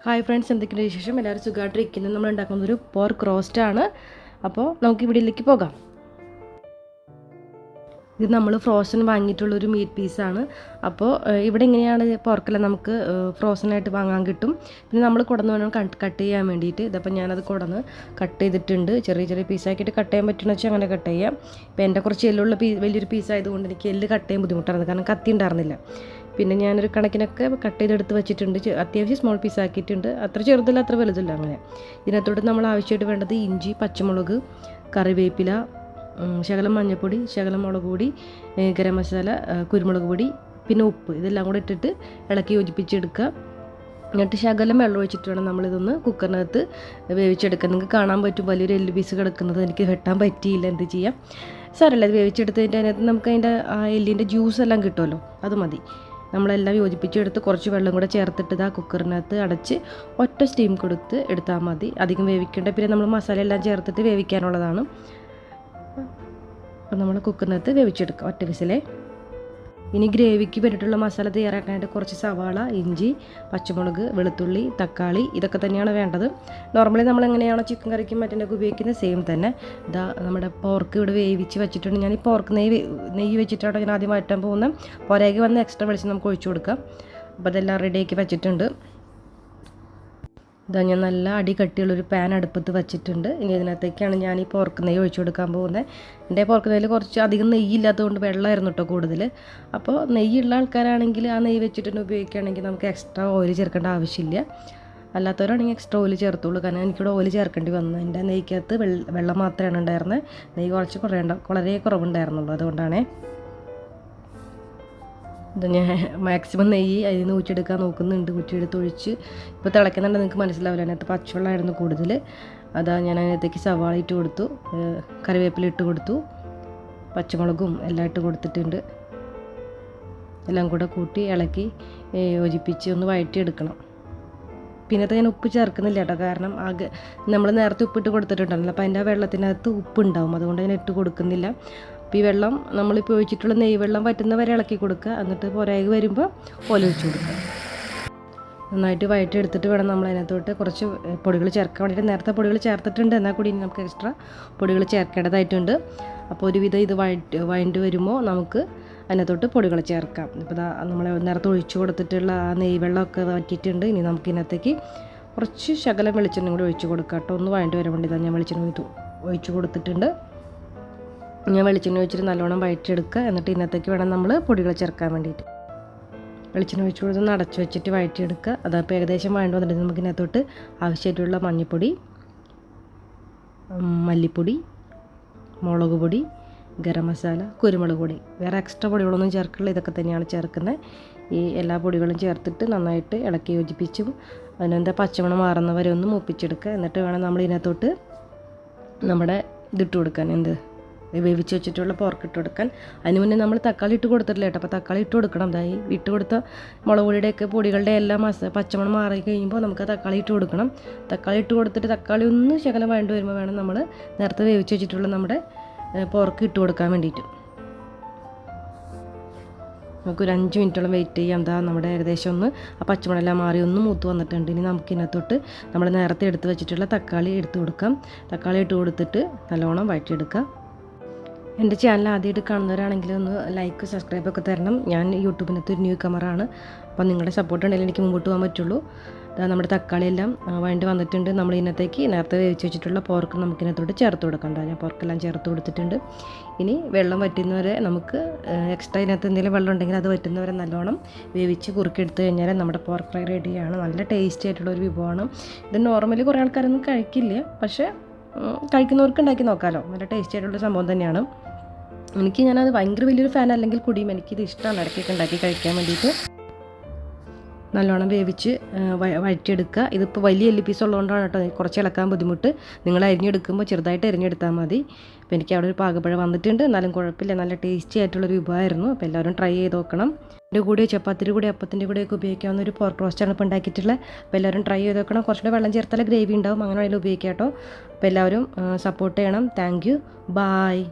Hi friends, എന്തൊക്കെയാണ് വിശേഷം? എല്ലാവരും സുഖമായിട്ടിരിക്കുന്നത്. നമ്മൾ ഉണ്ടാക്കുന്നത് ഒരു പോർക്ക് റോസ്റ്റാണ്. അപ്പോൾ നമുക്ക് ഇവിടേക്ക് പോകാം. ഇത് നമ്മൾ ഫ്രോസൺ വാങ്ങിയിട്ടുള്ളൊരു മീറ്റ് പീസാണ്. അപ്പോൾ ഇവിടെ ഇങ്ങനെയാണ് പോർക്കെല്ലാം നമുക്ക് ഫ്രോസണായിട്ട് വാങ്ങാൻ കിട്ടും. പിന്നെ നമ്മൾ കുടന്ന് വേണം കട്ട് ചെയ്യാൻ വേണ്ടിയിട്ട്. ഇതപ്പോൾ ഞാനത് കുടന്ന് കട്ട് ചെയ്തിട്ടുണ്ട്. ചെറിയ ചെറിയ പീസാക്കിയിട്ട് കട്ട് ചെയ്യാൻ പറ്റുമെന്ന് വെച്ചാൽ അങ്ങനെ കട്ട് ചെയ്യാം. ഇപ്പോൾ എൻ്റെ കുറച്ച് എല്ലുള്ള വലിയൊരു പീസായതുകൊണ്ട് എനിക്ക് എല്ല് കട്ട് ചെയ്യാൻ ബുദ്ധിമുട്ടായിരുന്നു, കാരണം കത്തി ഉണ്ടായിരുന്നില്ല. പിന്നെ ഞാനൊരു കണക്കിനൊക്കെ കട്ട് ചെയ്തെടുത്ത് വെച്ചിട്ടുണ്ട്. അത്യാവശ്യം സ്മോൾ പീസ് ആക്കിയിട്ടുണ്ട്. അത്ര ചെറുതല്ല അത്ര വലുതല്ല അങ്ങനെ. ഇതിനകത്തോട്ട് നമ്മൾ ആവശ്യമായിട്ട് വേണ്ടത് ഇഞ്ചി, പച്ചമുളക്, കറിവേപ്പില, ശകലം മഞ്ഞൾപ്പൊടി, ശകലം മുളക് പൊടി, ഗരം മസാല, കുരുമുളക് പൊടി, പിന്നെ ഉപ്പ്, ഇതെല്ലാം കൂടെ ഇട്ടിട്ട് ഇളക്കി യോജിപ്പിച്ചെടുക്കുക. എന്നിട്ട് ശകലം വെള്ളം ഒഴിച്ചിട്ട് വേണം നമ്മളിതൊന്ന് കുക്കറിനകത്ത് വേവിച്ചെടുക്കാൻ. നിങ്ങൾക്ക് കാണാൻ പറ്റും വലിയൊരു എല്ല് പീസ് കിടക്കുന്നത്. എനിക്ക് വെട്ടാൻ പറ്റിയില്ല, എന്ത് ചെയ്യാം. സാരമില്ല, അത് വേവിച്ചെടുത്തതിൻ്റെ അതിനകത്ത് നമുക്ക് അതിൻ്റെ ആ എല്ലിൻ്റെ ജ്യൂസ് എല്ലാം കിട്ടുമല്ലോ, അത് മതി. നമ്മളെല്ലാം യോജിപ്പിച്ചെടുത്ത് കുറച്ച് വെള്ളം കൂടെ ചേർത്തിട്ട് ആ കുക്കറിനകത്ത് അടച്ച് ഒറ്റ സ്റ്റീം കൊടുത്ത് എടുത്താൽ മതി. അധികം വേവിക്കേണ്ട. പിന്നെ നമ്മൾ മസാല എല്ലാം ചേർത്തിട്ട് വേവിക്കാനുള്ളതാണ്. അപ്പോൾ നമ്മൾ കുക്കറിനകത്ത് വേവിച്ചെടുക്കുക ഒറ്റ വിസിലേ. ഇനി ഗ്രേവിക്ക് വേണ്ടിയിട്ടുള്ള മസാല തയ്യാറാക്കാനായിട്ട് കുറച്ച് സവാള, ഇഞ്ചി, പച്ചമുളക്, വെളുത്തുള്ളി, തക്കാളി, ഇതൊക്കെ തന്നെയാണ് വേണ്ടത്. നോർമലി നമ്മൾ എങ്ങനെയാണോ ചിക്കൻ കറിക്കും മറ്റേതൊക്കെ ഉപയോഗിക്കുന്നത് സെയിം തന്നെ. ഇതാ നമ്മുടെ പോർക്ക് ഇവിടെ വേവിച്ച് വെച്ചിട്ടുണ്ട്. ഞാൻ ഈ പോർക്ക് നെയ്യ് വെച്ചിട്ടാണ് ഞാൻ ആദ്യം മാറ്റാൻ പോകുന്നത്. പുറകെ വന്ന് എക്സ്ട്രാ വെളിച്ചം നമുക്ക് ഒഴിച്ചു കൊടുക്കാം. അപ്പോൾ അതെല്ലാം റെഡിയാക്കി വെച്ചിട്ടുണ്ട്. ഇതാ ഞാൻ നല്ല അടി കട്ടിയുള്ളൊരു പാൻ അടുപ്പത്ത് വെച്ചിട്ടുണ്ട്. ഇനി ഇതിനകത്തേക്കാണ് ഞാൻ ഈ പോർക്ക് നെയ്യ് ഒഴിച്ചു കൊടുക്കാൻ പോകുന്നത്. എൻ്റെ പോർക്ക് നെയ്യിൽ കുറച്ച് അധികം നെയ്യില്ലാത്തതുകൊണ്ട് വെള്ളമായിരുന്നു കേട്ടോ കൂടുതൽ. അപ്പോൾ നെയ്യുള്ള ആൾക്കാരാണെങ്കിൽ ആ നെയ്യ് വെച്ചിട്ട് ഉപയോഗിക്കുകയാണെങ്കിൽ നമുക്ക് എക്സ്ട്രാ ഓയിൽ ചേർക്കേണ്ട ആവശ്യമില്ല. അല്ലാത്തവരാണെങ്കിൽ എക്സ്ട്രാ ഓയിൽ ചേർത്തുള്ളൂ, കാരണം എനിക്കിവിടെ ഓയിൽ ചേർക്കേണ്ടി വന്നു. എൻ്റെ നെയ്ക്കകത്ത് വെള്ളം മാത്രമാണ് ഉണ്ടായിരുന്നത്. നെയ്യ് കുറച്ച് വളരെ കുറവുണ്ടായിരുന്നുള്ളൂ, അതുകൊണ്ടാണേ. ഇത് ഞാൻ മാക്സിമം നെയ്യ് അതിൽ നിന്ന് ഊറ്റിയെടുക്കാൻ നോക്കുന്നുണ്ട്. ഊറ്റിയെടുത്ത് ഒഴിച്ച് ഇപ്പോൾ തിളയ്ക്കുന്നുണ്ട്, നിങ്ങൾക്ക് മനസ്സിലാവില്ല. അതിനകത്ത് പച്ചവെള്ളമായിരുന്നു കൂടുതൽ. അതാ ഞാൻ അതിനകത്തേക്ക് സവാള ഇട്ട് കൊടുത്തു, കറിവേപ്പില ഇട്ട് കൊടുത്തു, പച്ചമുളകും എല്ലാം ഇട്ട് കൊടുത്തിട്ടുണ്ട്. എല്ലാം കൂടെ കൂട്ടി ഇളക്കി യോജിപ്പിച്ച് ഒന്ന് വഴറ്റിയെടുക്കണം. പിന്നത്തെ ഞാൻ ഉപ്പ് ചേർക്കുന്നില്ല കേട്ടോ, കാരണം നമ്മൾ നേരത്തെ ഉപ്പിട്ട് കൊടുത്തിട്ടുണ്ടല്ലോ. അപ്പോൾ അതിൻ്റെ ആ വെള്ളത്തിനകത്ത് ഉപ്പുണ്ടാവും, അതുകൊണ്ട് ഞാൻ ഇട്ട് കൊടുക്കുന്നില്ല. അപ്പോൾ ഈ വെള്ളം നമ്മളിപ്പോൾ ഒഴിച്ചിട്ടുള്ള നെയ്യ് വെള്ളം വറ്റുന്നവരെ ഇളക്കി കൊടുക്കുക. എന്നിട്ട് പുറകെ വരുമ്പോൾ ഒഴിച്ച് കൊടുക്കുക. നന്നായിട്ട് വഴറ്റിയെടുത്തിട്ട് വേണം നമ്മൾ അതിനകത്തോട്ട് കുറച്ച് പൊടികൾ ചേർക്കാൻ വേണ്ടിയിട്ട്. നേരത്തെ പൊടികൾ ചേർത്തിട്ടുണ്ട്, എന്നാൽ കൂടി നമുക്ക് എക്സ്ട്രാ പൊടികൾ ചേർക്കേണ്ടതായിട്ടുണ്ട്. അപ്പോൾ ഒരുവിധം ഇത് വഴണ്ടി വരുമ്പോൾ നമുക്ക് അതിനകത്തോട്ട് പൊടികൾ ചേർക്കാം. ഇപ്പോൾ നമ്മൾ നേരത്തെ ഒഴിച്ച് കൊടുത്തിട്ടുള്ള ആ നെയ്യ് വെള്ളമൊക്കെ വറ്റിയിട്ടുണ്ട്. ഇനി നമുക്ക് ഇതിനകത്തേക്ക് കുറച്ച് ശകലം വെളിച്ചെണ്ണ കൂടി ഒഴിച്ച് കൊടുക്കാം കേട്ടോ. ഒന്ന് വഴണ്ടി വരാൻ വേണ്ടി ഞാൻ വെളിച്ചെണ്ണ ഒഴിച്ച് കൊടുത്തിട്ടുണ്ട്. ഞാൻ വെളിച്ചെണ്ണ ഒഴിച്ചിട്ട് നല്ലോണം വഴറ്റിയെടുക്കുക. എന്നിട്ട് ഇതിനകത്തേക്ക് വേണം നമ്മൾ പൊടികൾ ചേർക്കാൻ വേണ്ടിയിട്ട്. വെളിച്ചെണ്ണ ഒഴിച്ച് കൊടുത്ത് അടച്ച് വെച്ചിട്ട് വഴറ്റിയെടുക്കുക. അതപ്പോൾ ഏകദേശം വഴണ്ട് വന്നിട്ട് നമുക്ക് ഇതിനകത്തോട്ട് ആവശ്യമായിട്ടുള്ള മഞ്ഞൾപ്പൊടി, മല്ലിപ്പൊടി, മുളക് പൊടി, ഗരം മസാല, കുരുമുളക് പൊടി, വേറെ എക്സ്ട്രാ പൊടികളൊന്നും ചേർക്കില്ല, ഇതൊക്കെ തന്നെയാണ് ചേർക്കുന്നത്. ഈ എല്ലാ പൊടികളും ചേർത്തിട്ട് നന്നായിട്ട് ഇളക്കി യോജിപ്പിച്ചും അതിനെന്താ പച്ചമണം മാറുന്നവരെ ഒന്ന് മൂപ്പിച്ചെടുക്കുക. എന്നിട്ട് വേണം നമ്മൾ ഇതിനകത്തോട്ട് നമ്മുടെ ഇതിട്ട് കൊടുക്കാൻ, വേവിച്ച് വെച്ചിട്ടുള്ള പോർക്ക് ഇട്ട് കൊടുക്കാൻ. അതിന് മുന്നേ നമ്മൾ തക്കാളി ഇട്ട് കൊടുത്തിട്ടില്ല കേട്ടോ. അപ്പോൾ തക്കാളി ഇട്ട് കൊടുക്കണം. അതായി ഇട്ട് കൊടുത്ത മുളക് പൊടിയുടെയൊക്കെ പൊടികളുടെ എല്ലാം പച്ചമണം മാറി കഴിയുമ്പോൾ നമുക്ക് തക്കാളി ഇട്ട് കൊടുക്കണം. തക്കാളി ഇട്ട് കൊടുത്തിട്ട് തക്കാളി ഒന്ന് ശകലം വഴണ്ട് വരുമ്പോൾ വേണം നമ്മൾ നേരത്തെ വേവിച്ച് വെച്ചിട്ടുള്ള നമ്മുടെ പോർക്ക് ഇട്ട് കൊടുക്കാൻ വേണ്ടിയിട്ട്. നമുക്കൊരു 5 മിനിറ്റോളം വെയിറ്റ് ചെയ്യാം. എന്താ നമ്മുടെ ഏകദേശം ഒന്ന് ആ പച്ചമണെല്ലാം മാറി ഒന്ന് മൂത്ത് വന്നിട്ടുണ്ട്. ഇനി നമുക്ക് ഇതിനകത്തോട്ട് നമ്മൾ നേരത്തെ എടുത്ത് വെച്ചിട്ടുള്ള തക്കാളി എടുത്ത് കൊടുക്കാം. തക്കാളി ഇട്ട് കൊടുത്തിട്ട് നല്ലോണം വഴറ്റിയെടുക്കാം. എൻ്റെ ചാനൽ ആദ്യമായിട്ട് കാണുന്നവരാണെങ്കിൽ ഒന്ന് ലൈക്ക്, സബ്സ്ക്രൈബൊക്കെ തരണം. ഞാൻ യൂട്യൂബിനകത്ത് ഒരു ന്യൂ കമറാണ്. അപ്പോൾ നിങ്ങളുടെ സപ്പോർട്ട് ഉണ്ടെങ്കിൽ എനിക്ക് മുമ്പോട്ട് പോകാൻ പറ്റുള്ളൂ. നമ്മുടെ തക്കാളിയെല്ലാം വഴണ്ടി വന്നിട്ടുണ്ട്. നമ്മൾ ഇതിനകത്തേക്ക് നേരത്തെ വേവിച്ച് വെച്ചിട്ടുള്ള പോർക്ക് നമുക്കിതിനകത്തോട്ട് ചേർത്ത് കൊടുക്കണ്ട. ഞാൻ പോർക്കെല്ലാം ചേർത്ത് കൊടുത്തിട്ടുണ്ട്. ഇനി വെള്ളം വറ്റുന്നവരെ നമുക്ക് എക്സ്ട്രാ ഇതിനകത്ത് എന്തെങ്കിലും വെള്ളം ഉണ്ടെങ്കിൽ അത് വറ്റുന്നവരെ നല്ലോണം വേവിച്ച് കുറുക്കിയെടുത്ത് കഴിഞ്ഞാൽ നമ്മുടെ പോർക്ക് ഫ്രൈ റെഡിയാണ്. നല്ല ടേസ്റ്റി ആയിട്ടുള്ളൊരു വിഭവമാണ്. ഇത് നോർമലി കുറേ ആൾക്കാരൊന്നും കഴിക്കില്ല, പക്ഷേ കഴിക്കുന്നവർക്ക് ഉണ്ടാക്കി നോക്കാമല്ലോ. നല്ല ടേസ്റ്റി ആയിട്ടുള്ള സംഭവം തന്നെയാണ്. ഞാനത് ഭയങ്കര വലിയൊരു ഫാൻ അല്ലെങ്കിൽ കൂടിയും എനിക്കിത് ഇഷ്ടമാണ് ഇടയ്ക്കൊക്കെ ഉണ്ടാക്കി കഴിക്കാൻ വേണ്ടിയിട്ട്. നല്ലോണം വേവിച്ച് വഴറ്റിയെടുക്കുക. ഇതിപ്പോൾ വലിയ എല്ല് പീസ് ഉള്ളതുകൊണ്ടാണ് കേട്ടോ കുറച്ച് ഇളക്കാൻ ബുദ്ധിമുട്ട്. നിങ്ങൾ അരിഞ്ഞെടുക്കുമ്പോൾ ചെറുതായിട്ട് അരിഞ്ഞെടുത്താൽ മതി. അപ്പോൾ എനിക്ക് അവിടെ ഒരു പാകപ്പഴം വന്നിട്ടുണ്ട്, എന്നാലും കുഴപ്പമില്ല. നല്ല ടേസ്റ്റി ആയിട്ടുള്ളൊരു വിഭവമായിരുന്നു. അപ്പോൾ എല്ലാവരും ട്രൈ ചെയ്ത് നോക്കണം. എൻ്റെ കൂടെ ചപ്പാത്തിൻ്റെ കൂടെ അപ്പത്തിൻ്റെ കൂടെയൊക്കെ ഉപയോഗിക്കാവുന്ന ഒരു പോർക്ക് റോസ്റ്റാണ് ഇപ്പോൾ ഉണ്ടാക്കിയിട്ടുള്ളത്. അപ്പോൾ എല്ലാവരും ട്രൈ ചെയ്ത് നോക്കണം. കുറച്ചുകൂടെ വെള്ളം ചേർത്താൽ ഗ്രേവി ഉണ്ടാവും, അങ്ങനെ വേണമെങ്കിലും ഉപയോഗിക്കാം കേട്ടോ. അപ്പോൾ എല്ലാവരും സപ്പോർട്ട് ചെയ്യണം. Thank you. ബായ്.